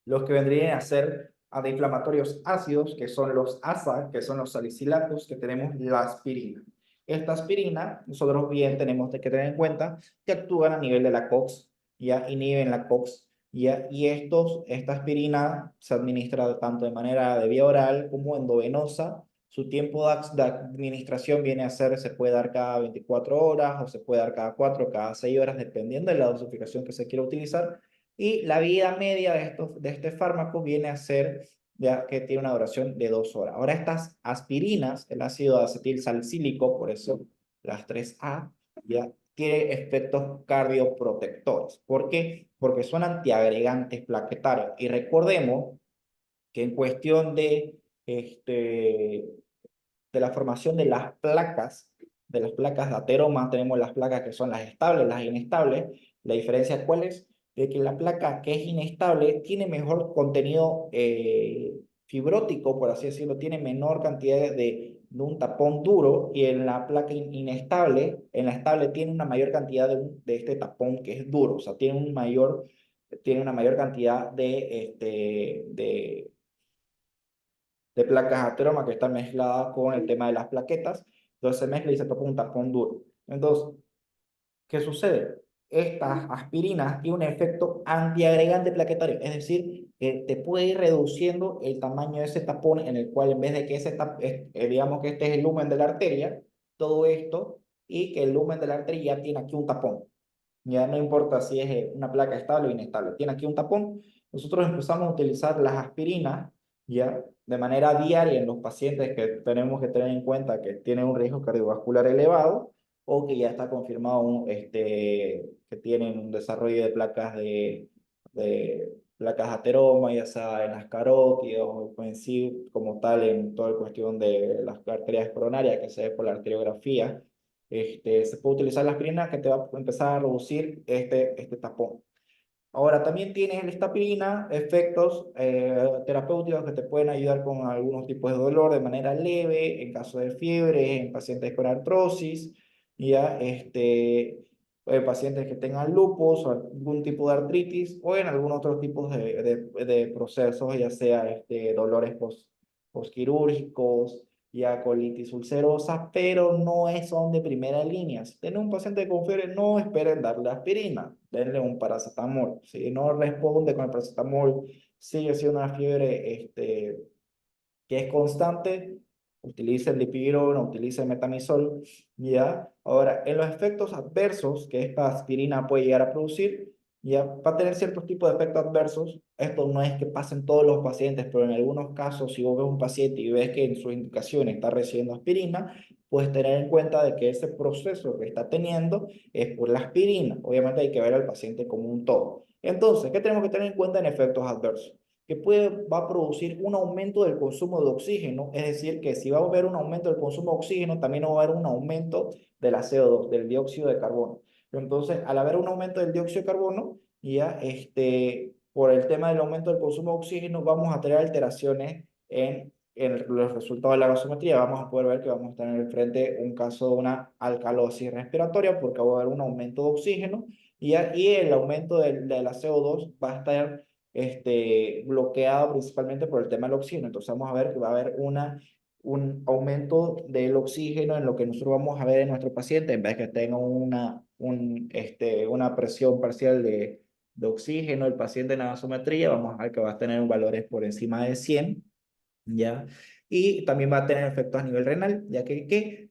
S1: los que vendrían a ser antiinflamatorios ácidos, que son los ASA, que son los salicilatos, que tenemos la aspirina. Esta aspirina, nosotros bien tenemos que tener en cuenta que actúan a nivel de la COX, ya inhiben la COX, ya, y esta aspirina se administra tanto de manera de vía oral como endovenosa. Su tiempo de administración viene a ser, se puede dar cada 24 horas o se puede dar cada 4 o cada 6 horas, dependiendo de la dosificación que se quiera utilizar. Y la vida media de este fármaco viene a ser ya que tiene una duración de 2 horas. Ahora, estas aspirinas, el ácido acetil salicílico, por eso las 3A, ya tiene efectos cardioprotectores. ¿Por qué? Porque son antiagregantes plaquetarios. Y recordemos que en cuestión de la formación de las placas de ateroma, tenemos las placas que son las estables, las inestables. La diferencia, ¿cuál es? De que la placa que es inestable tiene mejor contenido fibrótico, por así decirlo, tiene menor cantidad de un tapón duro y en la placa inestable, en la estable tiene una mayor cantidad de este tapón que es duro, o sea, tiene una mayor cantidad de placas ateromas que están mezcladas con el tema de las plaquetas, entonces se mezcla y se topa un tapón duro. Entonces, ¿qué sucede? Estas aspirinas tienen un efecto antiagregante plaquetario, es decir, que te puede ir reduciendo el tamaño de ese tapón en el cual en vez de que digamos que este es el lumen de la arteria, todo esto, y que el lumen de la arteria ya tiene aquí un tapón. Ya no importa si es una placa estable o inestable, tiene aquí un tapón. Nosotros empezamos a utilizar las aspirinas ya de manera diaria en los pacientes que tenemos que tener en cuenta que tienen un riesgo cardiovascular elevado o que ya está confirmado que tienen un desarrollo de de placas ateroma, ya sea en las carótidas o en sí como tal en toda la cuestión de las arterias coronarias que se ve por la arteriografía. Se puede utilizar la aspirina que te va a empezar a reducir este tapón. Ahora, también tienes la estapirina, efectos terapéuticos que te pueden ayudar con algunos tipos de dolor de manera leve, en caso de fiebre, en pacientes con artrosis, ya, pacientes que tengan lupus o algún tipo de artritis, o en algunos otros tipos de procesos, ya sea dolores postquirúrgicos, ya colitis ulcerosa, pero no son de primera línea. Si tiene un paciente con fiebre, no esperen darle aspirina, denle un paracetamol. Si no responde con el paracetamol, sigue siendo una fiebre que es constante, utilice el dipirona, utilice el metamizol, ¿ya? Ahora, en los efectos adversos que esta aspirina puede llegar a producir, ya va a tener ciertos tipos de efectos adversos. Esto no es que pasen todos los pacientes, pero en algunos casos, si vos ves un paciente y ves que en sus indicaciones está recibiendo aspirina, puedes tener en cuenta de que ese proceso que está teniendo es por la aspirina. Obviamente hay que ver al paciente como un todo. Entonces, ¿qué tenemos que tener en cuenta en efectos adversos? Que va a producir un aumento del consumo de oxígeno, es decir, que si va a haber un aumento del consumo de oxígeno, también va a haber un aumento de la CO2, del dióxido de carbono. Entonces, al haber un aumento del dióxido de carbono, ya por el tema del aumento del consumo de oxígeno, vamos a tener alteraciones en los resultados de la gasometría. Vamos a poder ver que vamos a tener al frente un caso de una alcalosis respiratoria porque va a haber un aumento de oxígeno y el aumento de la CO2 va a estar bloqueado principalmente por el tema del oxígeno. Entonces vamos a ver que va a haber un aumento del oxígeno en lo que nosotros vamos a ver en nuestro paciente, en vez de que tenga una presión parcial de oxígeno, el paciente en la gasometría, vamos a ver que va a tener valores por encima de 100, ¿ya? Y también va a tener efectos a nivel renal, ya que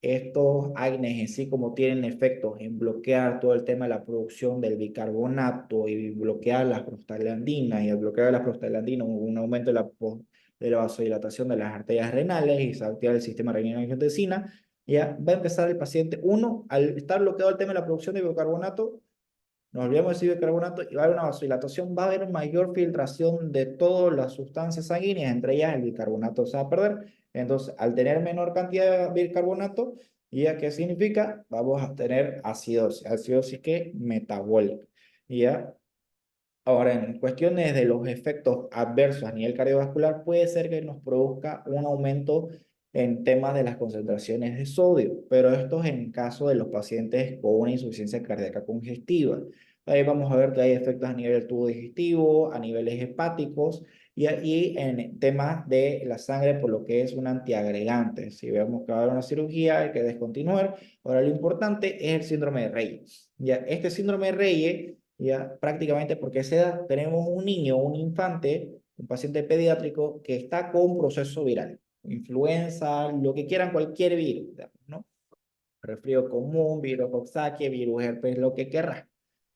S1: estos AINES en sí como tienen efectos en bloquear todo el tema de la producción del bicarbonato y bloquear las prostaglandinas, y al bloquear las prostaglandinas hubo un aumento de la vasodilatación de las arterias renales y se activa el sistema renina-angiotensina, ya va a empezar el paciente, uno, al estar bloqueado el tema de la producción de bicarbonato, nos olvidamos de bicarbonato y va a haber una vasodilatación, va a haber mayor filtración de todas las sustancias sanguíneas, entre ellas el bicarbonato se va a perder. Entonces, al tener menor cantidad de bicarbonato, ¿ya qué significa? Vamos a tener acidosis que metabólica. ¿Ya? Ahora, en cuestiones de los efectos adversos a nivel cardiovascular, puede ser que nos produzca un aumento en temas de las concentraciones de sodio, pero esto es en caso de los pacientes con una insuficiencia cardíaca congestiva. Ahí vamos a ver que hay efectos a nivel del tubo digestivo, a niveles hepáticos y en temas de la sangre por lo que es un antiagregante. Si vemos que va a haber una cirugía, hay que descontinuar. Ahora, lo importante es el síndrome de Reyes. Ya, este síndrome de Reyes ya prácticamente porque a esa edad tenemos un niño, un infante, un paciente pediátrico que está con un proceso viral, influenza, lo que quieran, cualquier virus, ¿no? Resfrío común, virus Coxsackie, virus herpes, lo que querrá.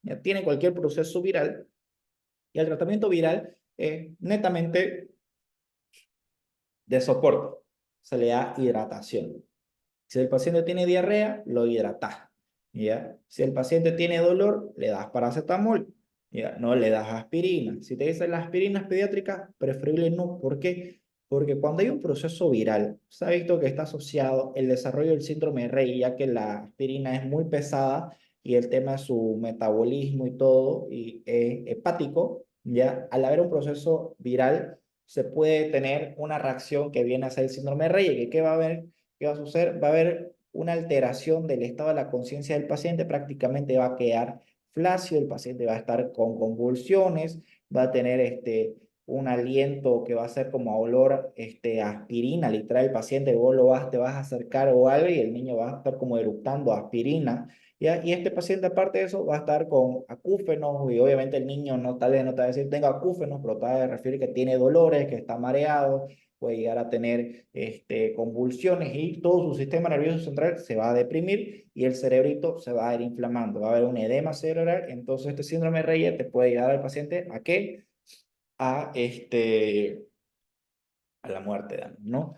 S1: Ya tiene cualquier proceso viral y el tratamiento viral es netamente de soporte. Se le da hidratación. Si el paciente tiene diarrea, lo hidratas, ¿ya? Si el paciente tiene dolor, le das paracetamol, ¿ya? No le das aspirina. Si te dicen las aspirinas pediátricas, preferible no. ¿Por qué? Porque cuando hay un proceso viral, se ha visto que está asociado el desarrollo del síndrome de Rey, ya que la aspirina es muy pesada y el tema de su metabolismo y todo, y es hepático, ¿ya? Al haber un proceso viral, se puede tener una reacción que viene a ser el síndrome de Reye, que ¿qué va a haber? ¿Qué va a suceder? Va a haber una alteración del estado de la conciencia del paciente, prácticamente va a quedar flácido, el paciente va a estar con convulsiones, va a tener un aliento que va a ser como a olor a aspirina, literal, el paciente, vos te vas a acercar o algo y el niño va a estar como eructando aspirina, ¿ya? Y este paciente, aparte de eso, va a estar con acúfenos y obviamente el niño no, tal vez no te va a decir tengo acúfenos, pero te va a referir que tiene dolores, que está mareado, puede llegar a tener convulsiones y todo su sistema nervioso central se va a deprimir y el cerebrito se va a ir inflamando, va a haber un edema cerebral, entonces este síndrome de Reye te puede llevar al paciente a qué? A, a la muerte, ¿no?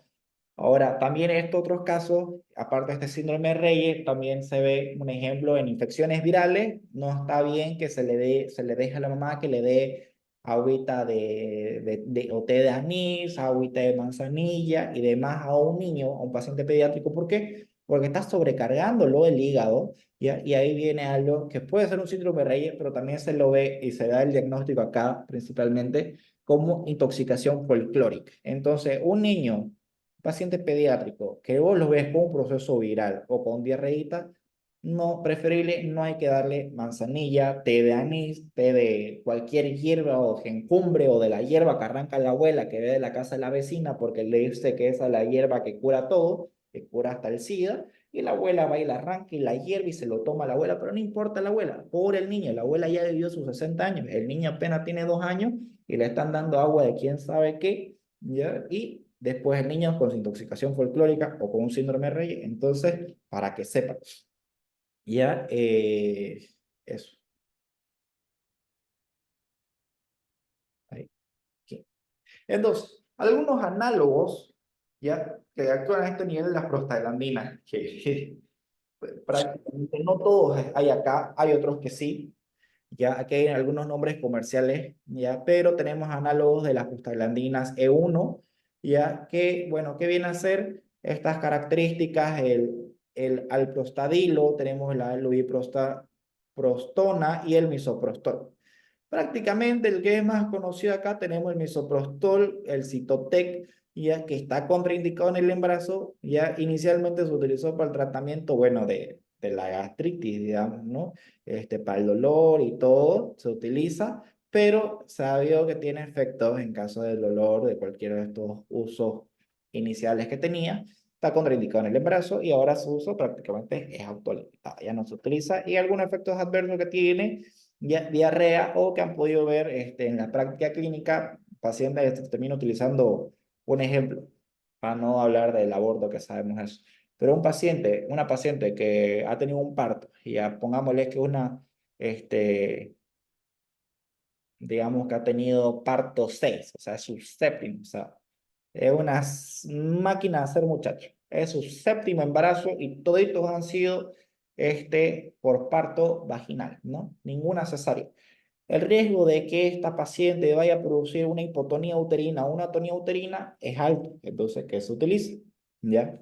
S1: Ahora, también en estos otros casos, aparte de este síndrome de Reye, también se ve un ejemplo en infecciones virales. No está bien que se le deje a la mamá que le dé agüita o té de anís, agüita de manzanilla y demás a un niño, a un paciente pediátrico. ¿Por qué? Porque está sobrecargándolo el hígado, ¿ya? Y ahí viene algo que puede ser un síndrome de Reye, pero también se lo ve y se da el diagnóstico acá principalmente como intoxicación folclórica. Entonces, un niño paciente pediátrico, que vos lo ves con un proceso viral o con diarreíta, no, preferible, no hay que darle manzanilla, té de anís, té de cualquier hierba o gencumbre o de la hierba que arranca la abuela que ve de la casa de la vecina porque le dice que esa es la hierba que cura todo, que cura hasta el SIDA, y la abuela va y la arranca y la hierba y se lo toma la abuela, pero no importa la abuela, pobre el niño, la abuela ya vivió sus 60 años, el niño apenas tiene 2 años y le están dando agua de quién sabe qué, ¿ya? Y después el niño con su intoxicación folclórica o con un síndrome de Reye. Entonces, para que sepan, ya eso. Ahí, aquí. Entonces, algunos análogos ya que actúan a este nivel de las prostaglandinas, que prácticamente no todos hay acá, hay otros que sí. Ya aquí hay algunos nombres comerciales, ya, pero tenemos análogos de las prostaglandinas E1, ya que, bueno, ¿qué viene a ser estas características? El alprostadilo, tenemos la lubiprostona y el misoprostol. Prácticamente el que es más conocido acá tenemos el misoprostol, el Citotec, ya que está contraindicado en el embarazo, ya inicialmente se utilizó para el tratamiento, bueno, de la gastritis, digamos, ¿no? Para el dolor y todo se utiliza, pero sabido que tiene efectos en caso del dolor de cualquiera de estos usos iniciales que tenía. Está contraindicado en el embarazo y ahora su uso prácticamente es autolimitado, ya no se utiliza y algunos efectos adversos que tiene diarrea o que han podido ver en la práctica clínica pacientes que terminan utilizando un ejemplo, para no hablar del aborto que sabemos eso. Pero una paciente que ha tenido un parto, y ya pongámosle que digamos que ha tenido parto 6, o sea, es su séptimo, o sea, es una máquina de hacer muchacho. Es su séptimo embarazo y toditos han sido por parto vaginal, ¿no? Ninguna cesárea. El riesgo de que esta paciente vaya a producir una hipotonía uterina o una atonía uterina es alto. Entonces, ¿qué se utiliza? ¿Ya?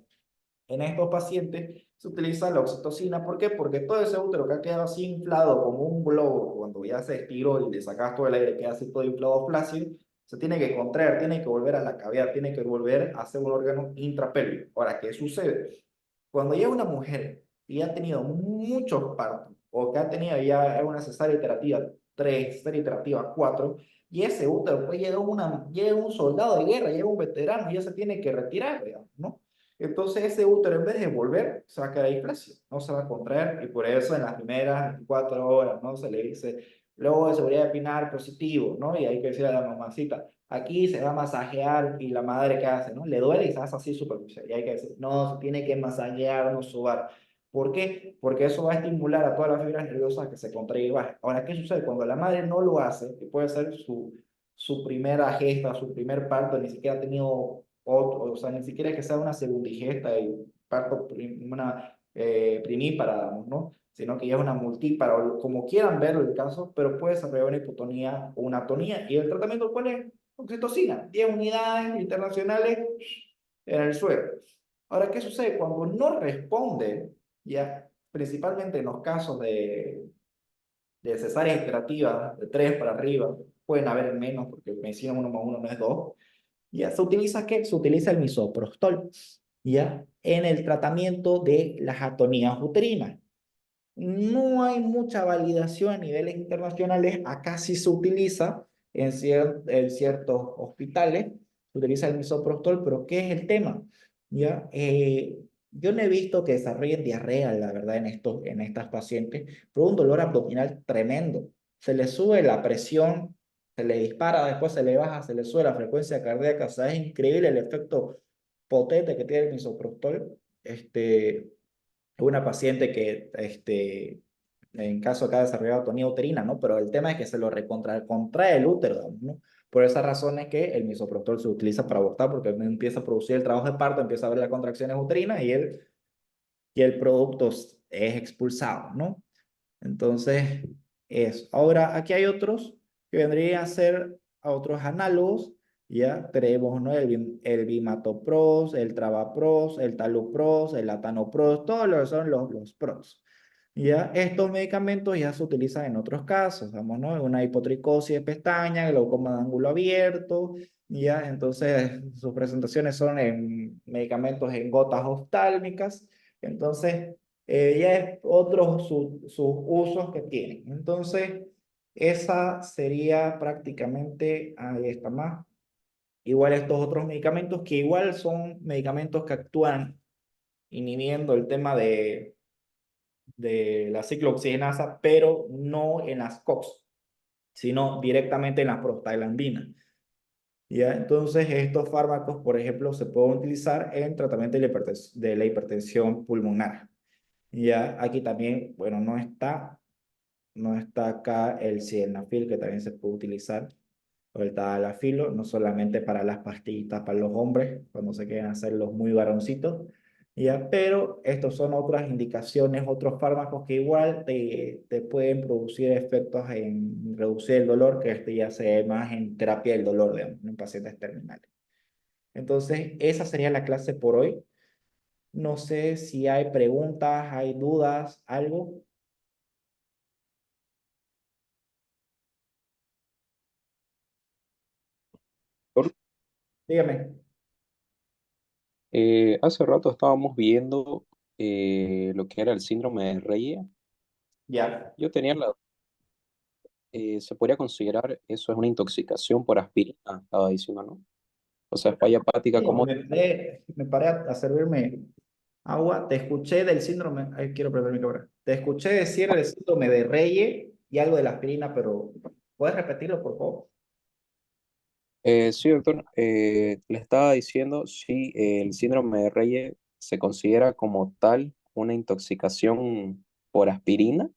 S1: En estos pacientes se utiliza la oxitocina. ¿Por qué? Porque todo ese útero que ha quedado así inflado como un globo, cuando ya se estiró y le sacas todo el aire, queda así todo inflado flácido, se tiene que contraer, tiene que volver a la cavidad, tiene que volver a ser un órgano intrapélvico. Ahora, ¿qué sucede? Cuando ya una mujer y ha tenido muchos partos, o que ha tenido ya una cesárea iterativa 3, cesárea iterativa 4, y ese útero pues llega un soldado de guerra, llega un veterano y ya se tiene que retirar, digamos, ¿no? Entonces ese útero en vez de volver, se va a quedar ahí flácido, no se va a contraer y por eso en las primeras 24 horas, ¿no? Se le dice, luego de seguridad de Pinar positivo, ¿no? Y hay que decirle a la mamacita, aquí se va a masajear y la madre ¿qué hace? ¿No? Le duele y se hace así superficial y hay que decir, no, se tiene que masajear, no subar. ¿Por qué? Porque eso va a estimular a todas las fibras nerviosas a que se contraigan y bajen. Ahora, ¿qué sucede? Cuando la madre no lo hace, que puede ser su primera gesta, su primer parto, ni siquiera ha tenido otro, o sea, ni siquiera es que sea una segundigesta y parto, una primípara, ¿no? Sino que ya es una multípara, o como quieran ver el caso, pero puede desarrollar una hipotonía o una atonía. ¿Y el tratamiento cuál es? Oxitocina, 10 unidades internacionales en el suelo. Ahora, ¿qué sucede? Cuando no responde, ya, principalmente en los casos de cesáreas iterativas, de 3 para arriba, pueden haber menos porque medicina 1 más 1 no es 2, ¿Ya? ¿Se utiliza qué? Se utiliza el misoprostol, ¿ya? En el tratamiento de las atonías uterinas. No hay mucha validación a niveles internacionales. Acá sí se utiliza en ciertos hospitales, se utiliza el misoprostol, pero ¿qué es el tema? ¿Ya? Yo no he visto que desarrollen diarrea, la verdad, en estas pacientes, pero un dolor abdominal tremendo. Se le sube la presión, se le dispara, después se le baja, se le sube la frecuencia cardíaca. O sea, es increíble el efecto potente que tiene el misoprostol. Una paciente que, en caso de que haya desarrollado atonía uterina, ¿no? Pero el tema es que se lo contrae el útero, ¿no? Por esa razón es que el misoprostol se utiliza para abortar, porque empieza a producir el trabajo de parto, empieza a ver las contracciones uterinas y el producto es expulsado, ¿no? Entonces, ahora, aquí hay otros que vendrían a ser a otros análogos, ya tenemos, ¿no? El Bimatopros, el Trabapros, el Talupros, el Latanopros, todos los que son los pros. Ya, estos medicamentos ya se utilizan en otros casos, vamos, ¿no? Una hipotricosis de pestaña, glaucoma de ángulo abierto, ya, entonces sus presentaciones son en medicamentos en gotas oftálmicas, entonces ya es otros sus usos que tienen. Entonces, esa sería prácticamente, ahí está más. Igual estos otros medicamentos que igual son medicamentos que actúan inhibiendo el tema de la ciclooxigenasa, pero no en las COX, sino directamente en la prostaglandina. ¿Ya? Entonces, estos fármacos, por ejemplo, se pueden utilizar en tratamiento de la hipertensión pulmonar. Ya, aquí también, bueno, no está acá el sildenafil, que también se puede utilizar, o el tadalafilo, no solamente para las pastillitas para los hombres, cuando se quieren hacer los muy varoncitos, ya, pero estos son otras indicaciones, otros fármacos que igual te pueden producir efectos en reducir el dolor, que ya se ve más en terapia del dolor, digamos, en pacientes terminales. Entonces, esa sería la clase por hoy. No sé si hay preguntas, hay dudas, algo.
S3: Doctor,
S1: Dígame.
S3: hace rato estábamos viendo lo que era el síndrome de Reye.
S1: Ya.
S3: Yo tenía ¿se podría considerar eso es una intoxicación por aspirina? Estaba diciendo, ¿no? O sea, falla hepática como...
S1: Me paré a servirme agua. Te escuché del síndrome. Ay, quiero prender mi cámara. Te escuché decir el síndrome de Reye y algo de la aspirina, pero ¿puedes repetirlo, por favor?
S3: Sí, doctor, le estaba diciendo si el síndrome de Reye se considera como tal una intoxicación por aspirina,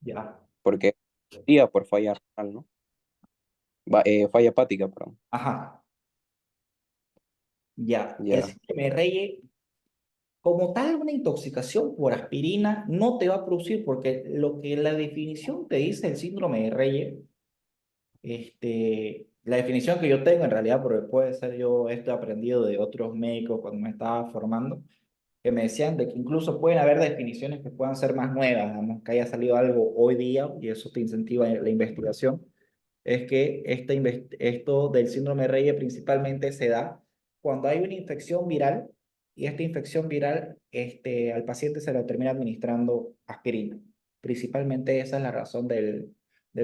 S1: Ya.
S3: porque sería por falla renal, ¿no? Falla hepática, perdón.
S1: Ajá. Ya. El
S3: Ya.
S1: síndrome de Reye, como tal, una intoxicación por aspirina no te va a producir, porque lo que la definición te dice el síndrome de Reye, la definición que yo tengo en realidad, porque puede ser yo esto he aprendido de otros médicos cuando me estaba formando, que me decían de que incluso pueden haber definiciones que puedan ser más nuevas, digamos, que haya salido algo hoy día y eso te incentiva la investigación, es que esto del síndrome de Reye principalmente se da cuando hay una infección viral y esta infección viral al paciente se le termina administrando aspirina. Principalmente esa es la razón del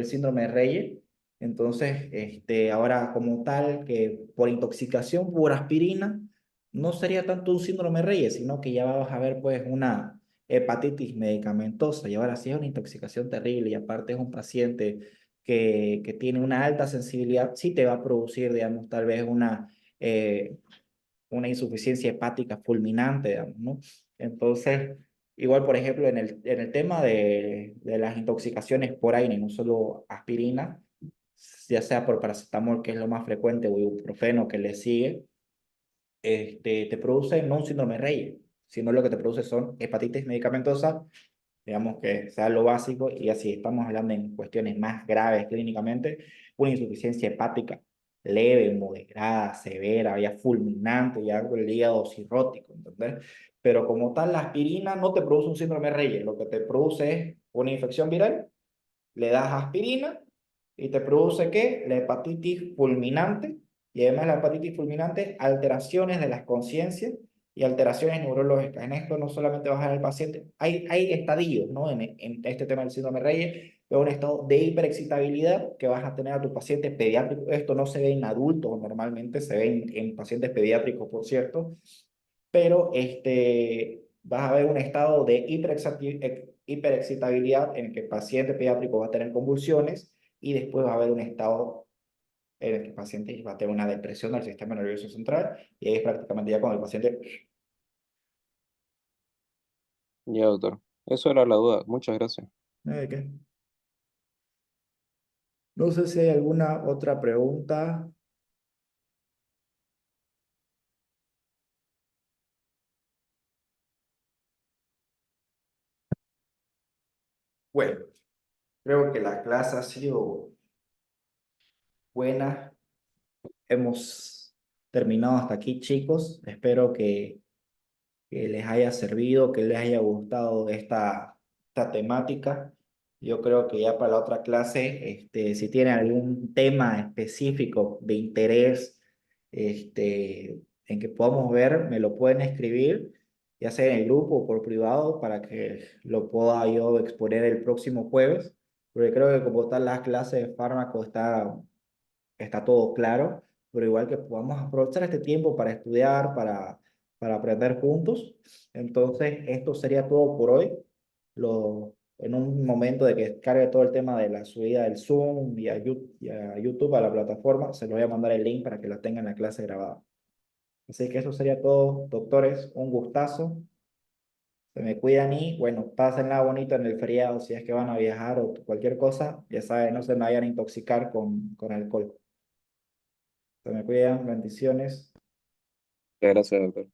S1: síndrome de Reye. Entonces, ahora como tal, que por intoxicación por aspirina, no sería tanto un síndrome de Reyes, sino que ya vas a ver pues una hepatitis medicamentosa y ahora sí es una intoxicación terrible y aparte es un paciente que tiene una alta sensibilidad, sí te va a producir, digamos, tal vez una insuficiencia hepática fulminante, digamos, ¿no? Entonces, igual, por ejemplo, en el tema de las intoxicaciones por aire, no solo aspirina, ya sea por paracetamol, que es lo más frecuente, o ibuprofeno, que le sigue, te produce no un síndrome de Reye, sino lo que te produce son hepatitis medicamentosa, digamos que sea lo básico, y así estamos hablando en cuestiones más graves clínicamente, una insuficiencia hepática leve, moderada, severa, ya fulminante, ya con el hígado cirrótico, ¿entendés? Pero como tal, la aspirina no te produce un síndrome de Reye, lo que te produce es una infección viral, le das aspirina y te produce ¿qué? La hepatitis fulminante Y además la hepatitis fulminante, alteraciones de las conciencias y alteraciones neurológicas. En esto no solamente bajar al paciente, hay estadios, ¿no? En este tema del síndrome Reyes, es un estado de hiperexcitabilidad que vas a tener a tu paciente pediátrico. Esto no se ve en adultos normalmente, se ve en pacientes pediátricos, por cierto, pero vas a ver un estado de hiperexcitabilidad en el que el paciente pediátrico va a tener convulsiones y después va a haber un estado en el que el paciente va a tener una depresión del sistema nervioso central y ahí es prácticamente ya cuando el paciente...
S3: Ya, doctor. Eso era la duda. Muchas gracias.
S1: ¿qué? No sé si hay alguna otra pregunta. Bueno, creo que la clase ha sido buena. Hemos terminado hasta aquí, chicos. Espero que les haya servido, que les haya gustado esta temática. Yo creo que ya para la otra clase, si tienen algún tema específico de interés, en que podamos ver, me lo pueden escribir, ya sea en el grupo o por privado, para que lo pueda yo exponer el próximo jueves, porque creo que como están las clases de fármaco, está todo claro, pero igual que podamos aprovechar este tiempo para estudiar, para aprender juntos. Entonces, esto sería todo por hoy. En un momento de que cargue todo el tema de la subida del Zoom y a YouTube, a la plataforma, se lo voy a mandar el link para que lo tengan en la clase grabada. Así que eso sería todo, doctores. Un gustazo. Se me cuidan y, bueno, pásenla bonito en el feriado si es que van a viajar o cualquier cosa. Ya saben, no se me vayan a intoxicar con alcohol. Se me cuidan, bendiciones.
S3: Gracias, doctor.